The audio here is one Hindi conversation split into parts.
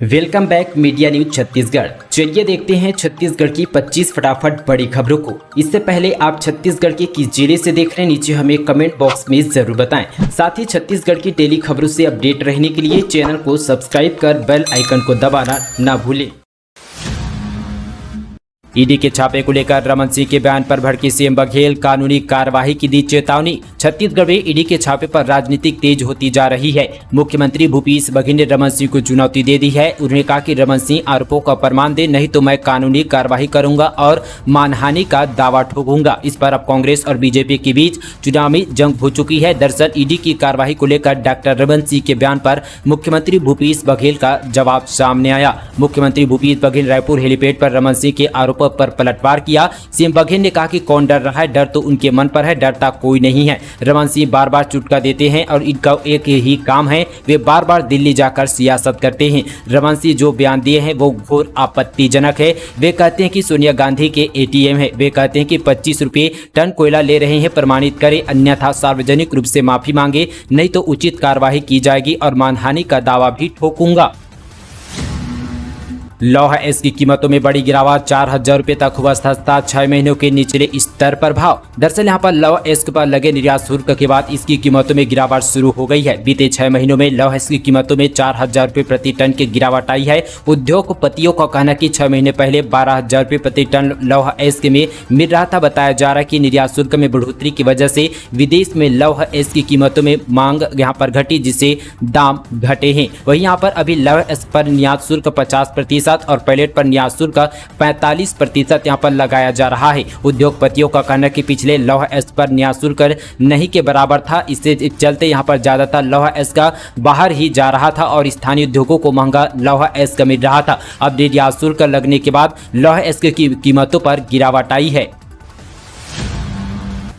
Welcome back media news Chhattisgarh. चलिए देखते हैं छत्तीसगढ़ की 25 फटाफट बड़ी खबरों को। इससे पहले आप छत्तीसगढ़ के किस जिले से देख रहे हैं, नीचे हमें कमेंट बॉक्स में जरूर बताएं। साथ ही छत्तीसगढ़ की डेली खबरों से अपडेट रहने के लिए चैनल को सब्सक्राइब कर बेल आइकन को दबाना ना भूलें। ईडी के छापे को लेकर रमन सिंह के बयान पर भड़की सीएम बघेल, कानूनी कार्रवाई की दी चेतावनी। छत्तीसगढ़ में ईडी के छापे पर राजनीतिक तेज होती जा रही है। मुख्यमंत्री भूपेश बघेल ने रमन सिंह को चुनौती दे दी है। उन्होंने कहा कि रमन सिंह आरोपों का प्रमाण दे, नहीं तो मैं कानूनी कार्रवाई करूंगा और मानहानि का दावा ठोकूंगा। इस पर अब कांग्रेस और बीजेपी के बीच चुनावी जंग हो चुकी है। दरअसल ईडी की कार्रवाई को लेकर डॉक्टर रमन सिंह के बयान पर मुख्यमंत्री भूपेश बघेल का जवाब सामने आया। मुख्यमंत्री भूपेश बघेल रायपुर हेलीपैड पर रमन सिंह के आरोपों पर पलटवार किया। सीएम बघेल ने कहा कि कौन डर रहा है, डर तो उनके मन पर है, डरता कोई नहीं है। रमन सिंह बार बार चुटका देते हैं और इनका एक ही काम है, वे बार बार दिल्ली जाकर सियासत करते हैं। रमन सिंह जो बयान दिए हैं वो घोर आपत्तिजनक है। वे कहते हैं कि सोनिया गांधी के एटीएम है। वे कहते हैं कि 25 रुपये टन कोयला ले रहे हैं, प्रमाणित करें, अन्यथा सार्वजनिक रूप से माफी मांगे, नहीं तो उचित कार्रवाई की जाएगी और मानहानि का दावा भी ठोकूंगा। लौह एस की कीमतों में बड़ी गिरावट, 4000 रुपये तक हुआ सस्ता, 6 महीनों के निचले स्तर पर भाव। दरअसल यहां पर लौह एस पर लगे निर्यात शुल्क के बाद इसकी कीमतों में गिरावट शुरू हो गई है। बीते 6 महीनों में लौह एस की कीमतों में 4000 रुपये प्रति टन की गिरावट आई है। उद्योगपतियों का कहना कि 6 महीने पहले 12000 रुपये प्रति टन लौह एस में मिल रहा था। बताया जा रहा है कि निर्यात शुल्क में बढ़ोतरी की वजह से विदेश में लौह एस की कीमतों में मांग यहाँ पर घटी, जिससे दाम घटे हैं। वहीं यहाँ पर अभी लौह एस पर निर्यात शुल्क 50% और पैलेट पर निर्यात शुल्क 45% यहाँ पर लगाया जा रहा है। उद्योगपतियों का कहना है कि पिछले लौह एस पर निर्यात शुल्क नहीं के बराबर था, इससे चलते यहाँ पर ज्यादातर लौह एस का बाहर ही जा रहा था और स्थानीय उद्योगों को महंगा लौह एस का मिल रहा था। अब निर्यात शुल्क लगने के बाद लौह एस की कीमतों पर गिरावट आई है।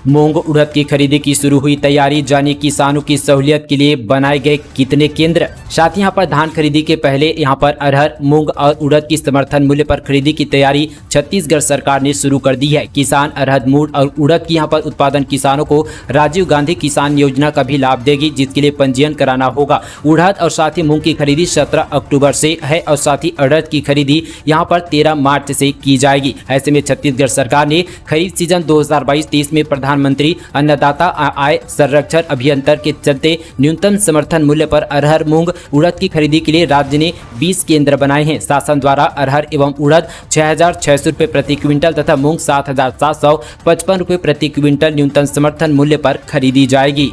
मूंग उड़द की खरीदी की शुरू हुई तैयारी, जानिए किसानों की सहूलियत के लिए बनाए गए कितने केंद्र। साथ ही यहाँ पर धान खरीदी के पहले यहाँ पर अरहर, मूंग और उड़द की समर्थन मूल्य पर खरीदी की तैयारी छत्तीसगढ़ सरकार ने शुरू कर दी है। किसान अरहर, मूंग और उड़द की यहाँ पर उत्पादन किसानों को राजीव गांधी किसान योजना का भी लाभ देगी, जिसके लिए पंजीयन कराना होगा। उड़द और साथ ही मूंग की खरीदी 17 अक्टूबर से है और साथ ही अरहर की खरीदी यहाँ पर 13 मार्च से की जाएगी। ऐसे में छत्तीसगढ़ सरकार ने खरीफ सीजन 2022-23 में प्रधानमंत्री अन्नदाता आय संरक्षण अभियान के चलते न्यूनतम समर्थन मूल्य पर अरहर, मूंग, उड़द की खरीदी के लिए राज्य ने 20 केंद्र बनाए हैं। शासन द्वारा अरहर एवं उड़द 6600 रुपये प्रति क्विंटल तथा मूंग 7755 रुपये प्रति क्विंटल न्यूनतम समर्थन मूल्य पर खरीदी जाएगी।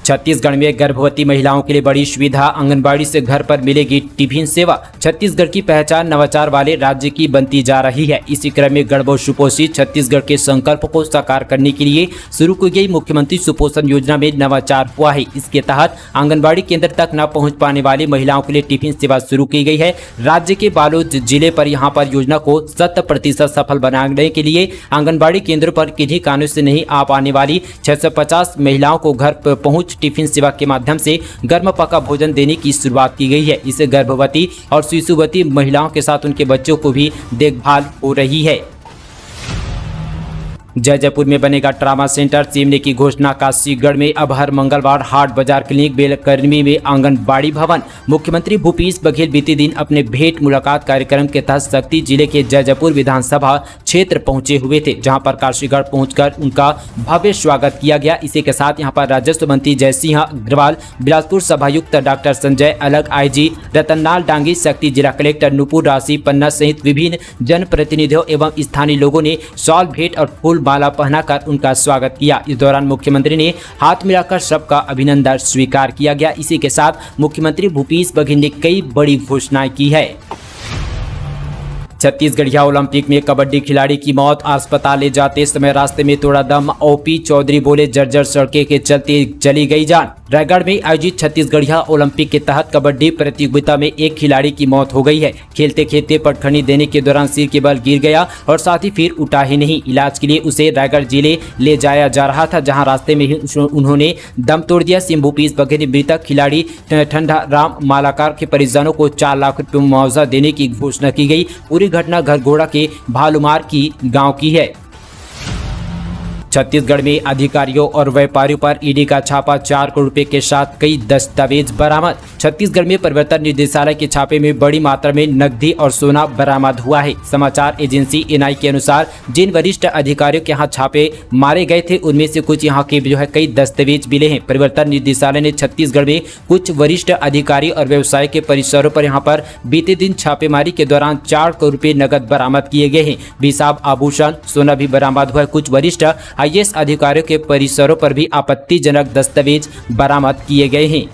छत्तीसगढ़ में गर्भवती महिलाओं के लिए बड़ी सुविधा, आंगनबाड़ी से घर पर मिलेगी टिफिन सेवा। छत्तीसगढ़ की पहचान नवाचार वाले राज्य की बनती जा रही है। इसी क्रम में गर्भ और सुपोषित छत्तीसगढ़ के संकल्प को साकार करने के लिए शुरू की गई मुख्यमंत्री सुपोषण योजना में नवाचार हुआ है। इसके तहत आंगनबाड़ी केंद्र तक न पहुंच पाने वाली महिलाओं के लिए टिफिन सेवा शुरू की गई है। राज्य के बालोद जिले पर यहाँ पर योजना को 100% सफल बनाने के लिए आंगनबाड़ी केंद्रों पर किन्हीं कारणों से नहीं आ पाने वाली 650 महिलाओं को घर पहुंच टिफिन सेवा के माध्यम से गर्म पका भोजन देने की शुरुआत की गई है। इससे गर्भवती और शिशुवती महिलाओं के साथ उनके बच्चों को भी देखभाल हो रही है। जयपुर में बनेगा ट्रामा सेंटर, सीएम ने की घोषणा। काशीगढ़ में अब हर मंगलवार हाट बाजार क्लिनिक, बेलकर्मी में आंगनबाड़ी भवन। मुख्यमंत्री भूपेश बघेल बीते दिन अपने भेंट मुलाकात कार्यक्रम के तहत शक्ति जिले के जयपुर विधानसभा क्षेत्र पहुंचे हुए थे, जहां पर काशीगढ़ पहुंचकर उनका भव्य स्वागत किया गया। इसी के साथ यहां पर राजस्व मंत्री जयसिंह अग्रवाल, बिलासपुर सभायुक्त डॉक्टर संजय अलग, आईजी रतनलाल डांगी, शक्ति जिला कलेक्टर नुपुर राशि पन्ना सहित विभिन्न जनप्रतिनिधियों एवं स्थानीय लोगों ने शॉल, भेंट और फूल माला पहनाकर उनका स्वागत किया। इस दौरान मुख्यमंत्री ने हाथ मिलाकर सबका अभिनंदन स्वीकार किया गया। इसी के साथ मुख्यमंत्री भूपेश बघेल ने कई बड़ी घोषणाएं की है। छत्तीसगढ़िया ओलंपिक में कबड्डी खिलाड़ी की मौत, अस्पताल ले जाते समय रास्ते में तोड़ा दम। ओपी चौधरी बोले, जर्जर सड़कें के चलते चली गई जान। रायगढ़ में आयोजित छत्तीसगढ़िया ओलंपिक के तहत कबड्डी प्रतियोगिता में एक खिलाड़ी की मौत हो गई है। खेलते खेलते पटखनी देने के दौरान सिर के बल गिर गया और साथ ही फिर उठा ही नहीं। इलाज के लिए उसे रायगढ़ जिले ले जाया जा रहा था, जहां रास्ते में ही उन्होंने दम तोड़ दिया। सीएम भूपेश बघेल ने मृतक खिलाड़ी ठंडा राम मालाकार के परिजनों को 4 लाख रुपये मुआवजा देने की घोषणा की गई। पूरी घटना घरघोड़ा के भालुमार की गांव की है। छत्तीसगढ़ में अधिकारियों और व्यापारियों पर ईडी का छापा, 4 करोड़ रुपए के साथ कई दस्तावेज बरामद। छत्तीसगढ़ में प्रवर्तन निदेशालय के छापे में बड़ी मात्रा में नकदी और सोना बरामद हुआ है। समाचार एजेंसी एनआई के अनुसार जिन वरिष्ठ अधिकारियों के यहाँ छापे मारे गए थे उनमें से कुछ यहाँ के कई दस्तावेज मिले हैं। प्रवर्तन निदेशालय ने छत्तीसगढ़ में कुछ वरिष्ठ अधिकारी और व्यवसाय के परिसरों पर यहाँ पर बीते दिन छापेमारी के दौरान 4 करोड़ रुपए नकद बरामद किए गए हैं। बेसाब आभूषण, सोना भी बरामद हुआ है। कुछ वरिष्ठ आईएएस अधिकारियों के परिसरों पर भी आपत्तिजनक दस्तावेज बरामद किए गए हैं।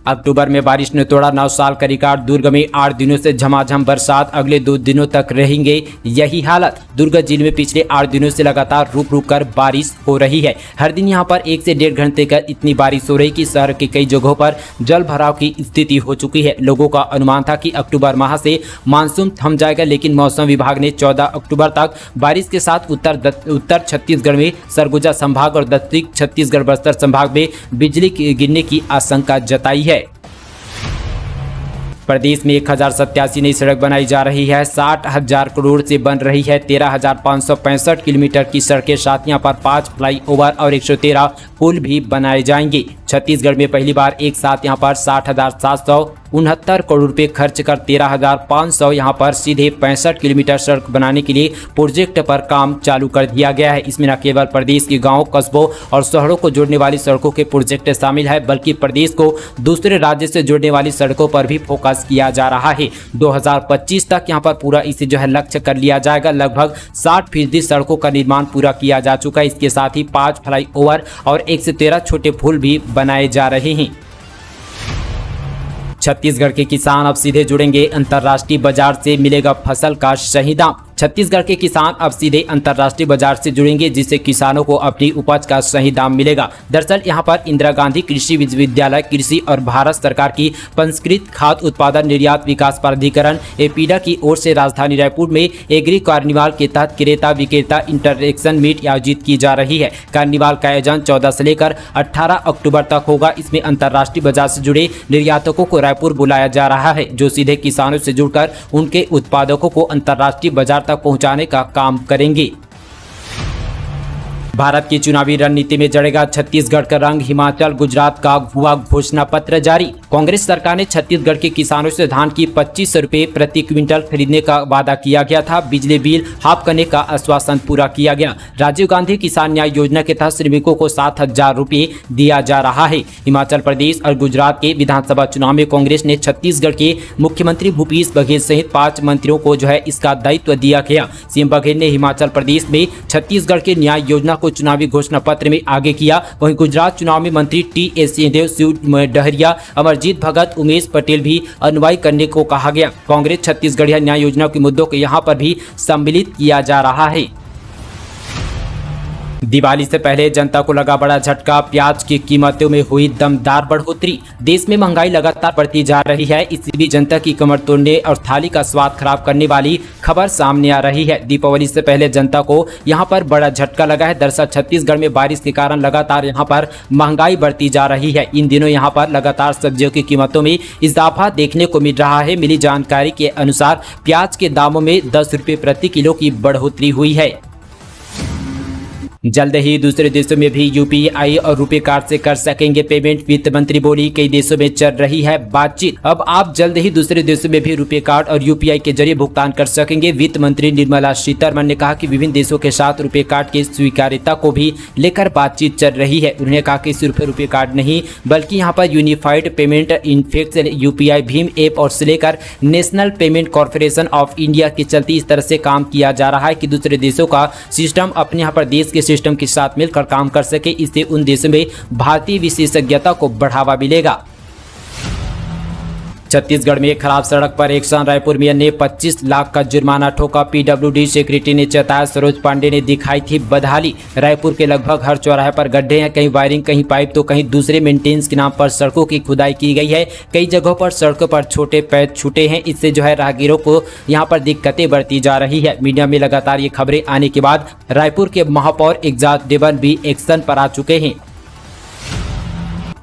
अक्टूबर में बारिश ने तोड़ा 9 साल का रिकॉर्ड। दुर्ग में 8 दिनों से झमाझम बरसात, अगले 2 दिनों तक रहेंगे यही हालत। दुर्ग जिले में पिछले 8 दिनों से लगातार रुक रुक कर बारिश हो रही है। हर दिन यहां पर 1 से 1.5 घंटे का इतनी बारिश हो रही कि शहर के कई जगहों पर जल भराव की स्थिति हो चुकी है। लोगों का अनुमान था कि अक्टूबर माह से मानसून थम जाएगा, लेकिन मौसम विभाग ने 14 अक्टूबर तक बारिश के साथ उत्तर छत्तीसगढ़ में सरगुजा संभाग और दक्षिण छत्तीसगढ़ बस्तर संभाग में बिजली गिरने की आशंका जताई है। प्रदेश में 1087 नई सड़क बनाई जा रही है। 60,000 करोड़ से बन रही है 13,565 किलोमीटर की सड़कें। साथ यहाँ पर 5 फ्लाईओवर और 113 पुल भी बनाए जाएंगे। छत्तीसगढ़ में पहली बार एक साथ यहाँ पर 60,769 करोड़ रुपए खर्च कर 13,500 यहाँ पर सीधे 65 किलोमीटर सड़क बनाने के लिए प्रोजेक्ट पर काम चालू कर दिया गया है। इसमें न केवल प्रदेश के गाँव, कस्बों और शहरों को जोड़ने वाली सड़कों के प्रोजेक्ट शामिल है, बल्कि प्रदेश को दूसरे राज्य से जोड़ने वाली सड़कों पर भी फोकस किया जा रहा है। 2025 तक यहाँ पर पूरा इसे लक्ष्य कर लिया जाएगा। लगभग 60% सड़कों का निर्माण पूरा किया जा चुका है। इसके साथ ही 5 फ्लाईओवर और 113 छोटे पुल भी बनाए जा रहे हैं। छत्तीसगढ़ के किसान अब सीधे जुड़ेंगे अंतर्राष्ट्रीय बाजार से, मिलेगा फसल का सही दाम। छत्तीसगढ़ के किसान अब सीधे अंतर्राष्ट्रीय बाजार से जुड़ेंगे, जिससे किसानों को अपनी उपज का सही दाम मिलेगा। दरअसल यहां पर इंदिरा गांधी कृषि विश्वविद्यालय, कृषि और भारत सरकार की पंजीकृत खाद्य उत्पादन निर्यात विकास प्राधिकरण एपीडा की ओर से राजधानी रायपुर में एग्री कार्निवाल के तहत क्रेता विक्रेता इंटरेक्शन मीट आयोजित की जा रही है। कार्निवाल का आयोजन 14 से लेकर 18 अक्टूबर तक होगा। इसमें अंतर्राष्ट्रीय बाजार से जुड़े निर्यातकों को रायपुर बुलाया जा रहा है, जो सीधे किसानों से जुड़कर उनके उत्पादकों को अंतर्राष्ट्रीय बाजार तक पहुंचाने का काम करेंगे। भारत की चुनावी रणनीति में जड़ेगा छत्तीसगढ़ का रंग, हिमाचल गुजरात का हुआ घोषणा पत्र जारी। कांग्रेस सरकार ने छत्तीसगढ़ के किसानों से धान की 25 रुपए प्रति क्विंटल खरीदने का वादा किया गया था। बिजली बिल हाफ करने का आश्वासन पूरा किया गया। राजीव गांधी किसान न्याय योजना के तहत श्रमिकों को 7,000 रुपए दिया जा रहा है। हिमाचल प्रदेश और गुजरात के विधानसभा चुनाव में कांग्रेस ने छत्तीसगढ़ के मुख्यमंत्री भूपेश बघेल सहित 5 मंत्रियों को इसका दायित्व दिया गया। सीएम बघेल ने हिमाचल प्रदेश में छत्तीसगढ़ के न्याय योजना को चुनावी घोषणा पत्र में आगे किया। वहीं गुजरात चुनाव में मंत्री टी.एस. सिंहदेव, शिव डहरिया, अमरजीत भगत, उमेश पटेल भी अनुयायी करने को कहा गया। कांग्रेस छत्तीसगढ़िया न्याय योजना के मुद्दों को यहां पर भी सम्मिलित किया जा रहा है। दिवाली से पहले जनता को लगा बड़ा झटका, प्याज की कीमतों में हुई दमदार बढ़ोतरी। देश में महंगाई लगातार बढ़ती जा रही है, इसी बीच जनता की कमर तोड़ने और थाली का स्वाद खराब करने वाली खबर सामने आ रही है। दीपावली से पहले जनता को यहां पर बड़ा झटका लगा है। दरअसल छत्तीसगढ़ में बारिश के कारण लगातार यहां पर महंगाई बढ़ती जा रही है। इन दिनों यहां पर लगातार सब्जियों की कीमतों में इजाफा देखने को मिल रहा है। मिली जानकारी के अनुसार प्याज के दामों में 10 रुपये प्रति किलो की बढ़ोतरी हुई है। जल्द ही दूसरे देशों में भी यूपीआई और रुपे कार्ड से कर सकेंगे पेमेंट, वित्त मंत्री बोली। कई देशों में चल रही है बातचीत, अब आप जल्द ही दूसरे देशों में भी रुपे कार्ड और यूपीआई के जरिए भुगतान कर सकेंगे। वित्त मंत्री निर्मला सीतारमण ने कहा कि विभिन्न देशों के साथ रुपे कार्ड की स्वीकार्यता को भी लेकर बातचीत चल रही है। उन्होंने कहा कि सिर्फ रुपे कार्ड नहीं, बल्कि यहाँ पर यूनिफाइड पेमेंट इंफेक्ट यूपीआई भीम ऐप और से लेकर national payment corporation of India के चलते इस तरह से काम किया जा रहा है कि दूसरे देशों का सिस्टम अपने यहाँ पर देश के सिस्टम के साथ मिलकर काम कर सके। इससे उन देशों में भारतीय विशेषज्ञता को बढ़ावा मिलेगा। छत्तीसगढ़ में खराब सड़क पर एक्शन, रायपुर मेयर ने 25 लाख का जुर्माना ठोका। पीडब्ल्यूडी सेक्रेटरी ने चेताया, सरोज पांडे ने दिखाई थी बदहाली। रायपुर के लगभग हर चौराहे पर गड्ढे हैं, कहीं वायरिंग, कहीं पाइप तो कहीं दूसरे मेंटेनेंस के नाम पर सड़कों की खुदाई की गई है। कई जगहों पर सड़कों पर छोटे पैच छूटे हैं। इससे राहगीरों को यहाँ पर दिक्कतें बढ़ती जा रही है। मीडिया में लगातार ये खबरें आने के बाद रायपुर के महापौर एग्जाज देवन भी एक्शन पर आ चुके हैं।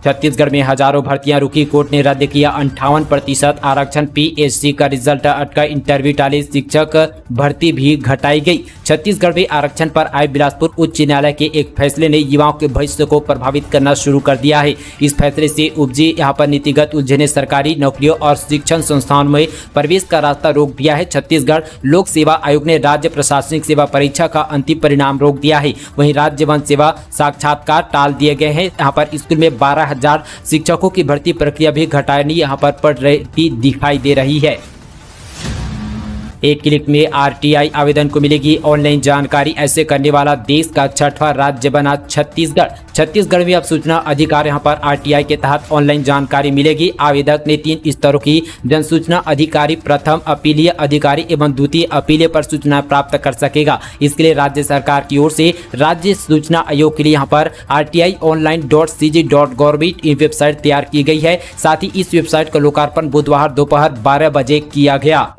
छत्तीसगढ़ में हजारों भर्तियां रुकी, कोर्ट ने रद्द किया 58% आरक्षण। पीएससी का रिजल्ट अटका, इंटरव्यू टाले, शिक्षक भर्ती भी घटाई गई। छत्तीसगढ़ में आरक्षण पर आए बिलासपुर उच्च न्यायालय के एक फैसले ने युवाओं के भविष्य को प्रभावित करना शुरू कर दिया है। इस फैसले से उपजी यहाँ पर नीतिगत उलझने सरकारी नौकरियों और शिक्षण संस्थानों में प्रवेश का रास्ता रोक दिया है। छत्तीसगढ़ लोक सेवा आयोग ने राज्य प्रशासनिक सेवा परीक्षा का अंतिम परिणाम रोक दिया है। वहीं राज्य वन सेवा साक्षात्कार टाल दिए गए हैं। यहाँ पर स्कूल में 12,000 शिक्षकों की भर्ती प्रक्रिया भी घटानी यहाँ पर पड़ रही दिखाई दे रही है। एक क्लिक में आरटीआई आवेदन को मिलेगी ऑनलाइन जानकारी, ऐसे करने वाला देश का 6वां राज्य बना छत्तीसगढ़। छत्तीसगढ़ में अब सूचना अधिकार यहाँ पर आरटीआई के तहत ऑनलाइन जानकारी मिलेगी। आवेदक ने 3 स्तरों की जन सूचना अधिकारी, प्रथम अपीलीय अधिकारी एवं द्वितीय अपीलीय पर सूचना प्राप्त कर सकेगा। इसके लिए राज्य सरकार की ओर से राज्य सूचना आयोग के लिए यहाँ पर rti.online.cg.gov वेबसाइट तैयार की गई है। साथ ही इस वेबसाइट का लोकार्पण बुधवार दोपहर 12 बजे किया गया।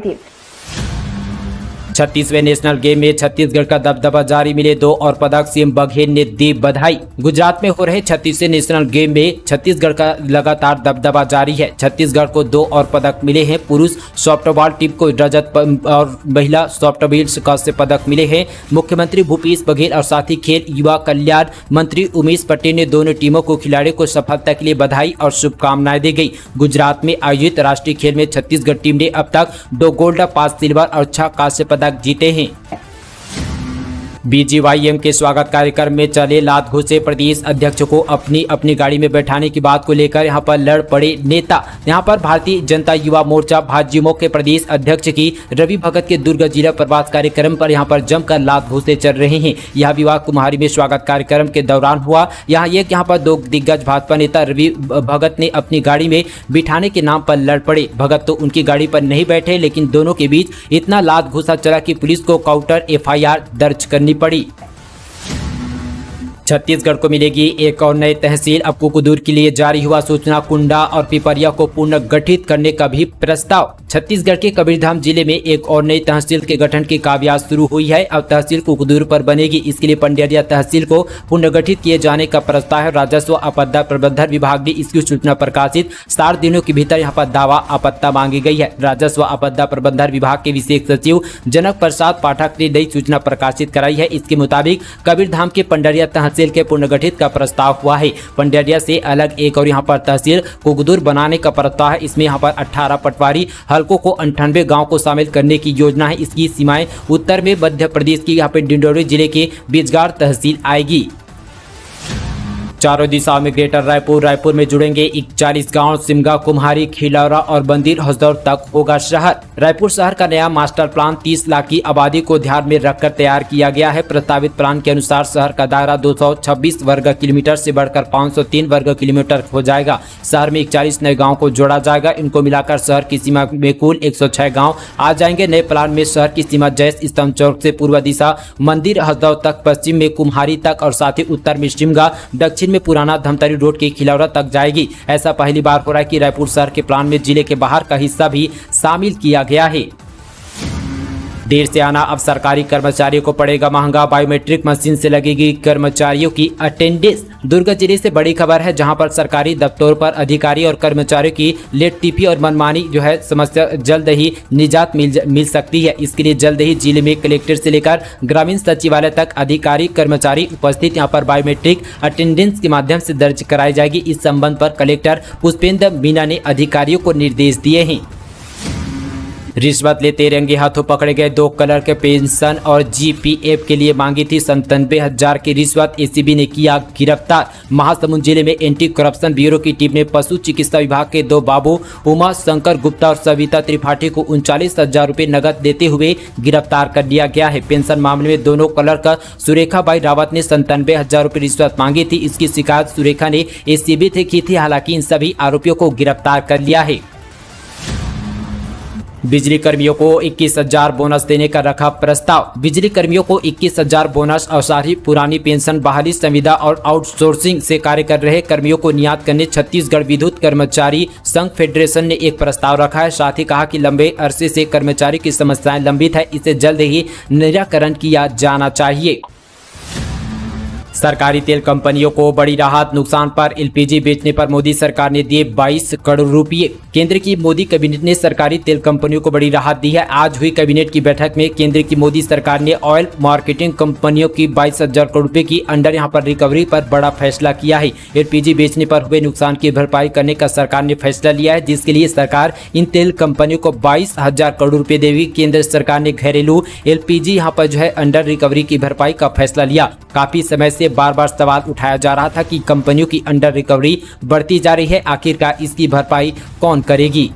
36वें नेशनल गेम में छत्तीसगढ़ का दबदबा जारी, मिले 2 और पदक, सीएम बघेल ने दी बधाई। गुजरात में हो रहे 36वें नेशनल गेम में छत्तीसगढ़ का लगातार दबदबा जारी है। छत्तीसगढ़ को 2 और पदक मिले हैं। पुरुष सॉफ्टबॉल टीम को रजत और महिला सॉफ्टबॉल कांस्य पदक मिले हैं। मुख्यमंत्री भूपेश बघेल और साथ ही खेल युवा कल्याण मंत्री उमेश पटेल ने दोनों टीमों को खिलाड़ियों को सफलता के लिए बधाई और शुभकामनाएं दी गई। गुजरात में आयोजित राष्ट्रीय खेल में छत्तीसगढ़ टीम ने अब तक 2 गोल्ड, 5 सिल्वर और 6 कांस्य पदक जीते हैं। बीजीवाईएम के स्वागत कार्यक्रम में चले लात घुसे, प्रदेश अध्यक्ष को अपनी अपनी गाड़ी में बैठाने की बात को लेकर यहां पर लड़ पड़े नेता। यहां पर भारतीय जनता युवा मोर्चा भाजयुमो के प्रदेश अध्यक्ष की रवि भगत के दुर्ग जिला प्रवास कार्यक्रम पर यहां पर जमकर लात घुसे चल रहे हैं। यह विवाह कुम्हारी में स्वागत कार्यक्रम के दौरान हुआ। यहाँ पर 2 दिग्गज भाजपा नेता रवि भगत ने अपनी गाड़ी में बिठाने के नाम पर लड़ पड़े। भगत तो उनकी गाड़ी पर नहीं बैठे, लेकिन दोनों के बीच इतना लात घुसा चला कि पुलिस को काउंटर FIR दर्ज करनी पड़ी। छत्तीसगढ़ को मिलेगी एक और नई तहसील, अब कुकुदूर के लिए जारी हुआ सूचना। कुंडा और पिपरिया को पुनर्गठित करने का भी प्रस्ताव। छत्तीसगढ़ के कबीरधाम जिले में एक और नई तहसील के गठन की कामयाबी शुरू हुई है। अब तहसील कुकुदूर पर बनेगी। इसके लिए पंडिया तहसील को पुनर्गठित किए जाने का प्रस्ताव है। राजस्व आपदा प्रबंधन विभाग ने इसकी सूचना प्रकाशित 60 दिनों के भीतर यहाँ पर दावा आपत्ता मांगी गई है। राजस्व आपदा प्रबंधन विभाग के विशेष सचिव जनक प्रसाद पाठक ने नई सूचना प्रकाशित कराई है। इसके मुताबिक कबीरधाम के पंडिया तहसील के पुनर्गठित का प्रस्ताव हुआ है। पंडिया से अलग एक और यहाँ पर तहसील कुकुदूर बनाने का प्रस्ताव है। इसमें यहाँ पर 18 पटवारी हलकों को 98 गांव को शामिल करने की योजना है। इसकी सीमाएं उत्तर में मध्य प्रदेश की यहाँ पे डिंडोरी जिले के बीजगाड़ तहसील आएगी। चारों दिशाओं में ग्रेटर रायपुर में जुड़ेंगे 41 गांव। सिमगा, कुम्हारी, खिलौरा और बंदिर हसदौर तक होगा शहर। रायपुर शहर का नया मास्टर प्लान 30 लाख की आबादी को ध्यान में रखकर तैयार किया गया है। प्रस्तावित प्लान के अनुसार शहर का दायरा 226 वर्ग किलोमीटर से बढ़कर 503 वर्ग किलोमीटर हो जाएगा। शहर में 41 नए गाँव को जोड़ा जाएगा। इनको मिलाकर शहर की सीमा में कुल 106 गाँव आ जाएंगे। नए प्लान में शहर की सीमा जैस स्तंभ चौक से पूर्व दिशा मंदिर हसदौर तक, पश्चिम में कुम्हारी तक और साथ ही उत्तर में सिमगा, दक्षिण में पुराना धमतरी रोड के खिलौरा तक जाएगी। ऐसा पहली बार हो रहा है कि रायपुर शहर के प्लान में जिले के बाहर का हिस्सा भी शामिल किया गया है। देर से आना अब सरकारी कर्मचारियों को पड़ेगा महंगा, बायोमेट्रिक मशीन से लगेगी कर्मचारियों की अटेंडेंस। दुर्ग जिले से बड़ी खबर है, जहां पर सरकारी दफ्तरों पर अधिकारी और कर्मचारियों की लेट टीपी और मनमानी समस्या जल्द ही निजात मिल सकती है। इसके लिए जल्द ही जिले में कलेक्टर से लेकर ग्रामीण सचिवालय तक अधिकारी कर्मचारी उपस्थित यहां पर बायोमेट्रिक अटेंडेंस के माध्यम से दर्ज कराई जाएगी। इस संबंध पर कलेक्टर पुष्पेंद्र मीणा ने अधिकारियों को निर्देश दिए हैं। रिश्वत लेते रंगे हाथों पकड़े गए 2 कलर के पेंशन और GPF के लिए मांगी थी 97,000 की रिश्वत। ACB ने किया गिरफ्तार। महासमुंद जिले में एंटी करप्शन ब्यूरो की टीम ने पशु चिकित्सा विभाग के 2 बाबू उमा शंकर गुप्ता और सविता त्रिपाठी को 39,000 रुपये नकद देते हुए गिरफ्तार कर लिया गया है। पेंशन मामले में दोनों कलर का सुरेखा बाई रावत ने 97,000 रुपये रिश्वत मांगी थी। इसकी शिकायत सुरेखा ने ACB से की थी। हालांकि इन सभी आरोपियों को गिरफ्तार कर लिया है। बिजली कर्मियों को 21,000 बोनस देने का रखा प्रस्ताव। बिजली कर्मियों को 21,000 बोनस और सारी पुरानी पेंशन बहाली, संविदा और आउटसोर्सिंग से कार्य कर रहे कर्मियों को नियत करने छत्तीसगढ़ विद्युत कर्मचारी संघ फेडरेशन ने एक प्रस्ताव रखा है। साथ ही कहा कि लंबे अरसे से कर्मचारी की समस्याएं लंबित है, इसे जल्द ही निराकरण किया जाना चाहिए। सरकारी तेल कंपनियों को बड़ी राहत, नुकसान पर एलपीजी बेचने पर मोदी सरकार ने दिए 22 करोड़ रुपए। केंद्र की मोदी कैबिनेट ने सरकारी तेल कंपनियों को बड़ी राहत दी है। आज हुई कैबिनेट की बैठक में केंद्र की मोदी सरकार ने ऑयल मार्केटिंग कंपनियों की 22,000 करोड़ रुपए की अंडर यहां पर रिकवरी पर बड़ा फैसला किया है। एलपीजी बेचने पर हुए नुकसान की भरपाई करने का सरकार ने फैसला लिया है, जिसके लिए सरकार इन तेल कंपनियों को 22,000 करोड़ रुपए देगी। केंद्र सरकार ने घरेलू एलपीजी यहां पर जो है अंडर रिकवरी की भरपाई का फैसला लिया। काफी समय से बार बार सवाल उठाया जा रहा था कि कंपनियों की अंडर रिकवरी बढ़ती जा रही है, आखिरकार इसकी भरपाई कौन करेगी।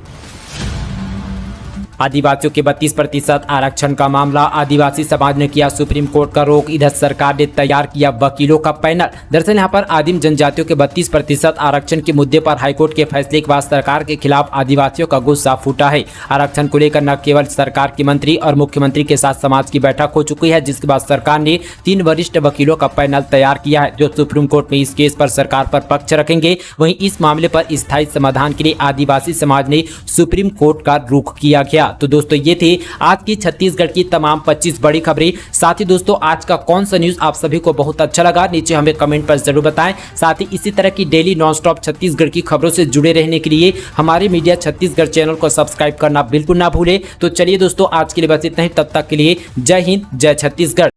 आदिवासियों के 32% आरक्षण का मामला, आदिवासी समाज ने किया सुप्रीम कोर्ट का रुख। इधर सरकार ने तैयार किया वकीलों का पैनल। दरअसल यहां पर आदिम जनजातियों के 32% आरक्षण के मुद्दे पर हाईकोर्ट के फैसले के बाद सरकार के खिलाफ आदिवासियों का गुस्सा फूटा है। आरक्षण को लेकर न केवल सरकार के मंत्री और मुख्यमंत्री के साथ समाज की बैठक हो चुकी है, जिसके बाद सरकार ने 3 वरिष्ठ वकीलों का पैनल तैयार किया है, जो सुप्रीम कोर्ट में इस केस पर सरकार पर पक्ष रखेंगे। वहीं इस मामले पर स्थायी समाधान के लिए आदिवासी समाज ने सुप्रीम कोर्ट का रुख किया गया। तो दोस्तों ये थे आज की छत्तीसगढ़ की तमाम 25 बड़ी खबरें। साथ ही दोस्तों आज का कौन सा न्यूज आप सभी को बहुत अच्छा लगा, नीचे हमें कमेंट पर जरूर बताएं। साथ ही इसी तरह की डेली नॉनस्टॉप छत्तीसगढ़ की खबरों से जुड़े रहने के लिए हमारे मीडिया छत्तीसगढ़ चैनल को सब्सक्राइब करना बिल्कुल ना भूलें। तो चलिए दोस्तों आज के लिए बस इतना ही, तब तक के लिए जय हिंद, जय छत्तीसगढ़।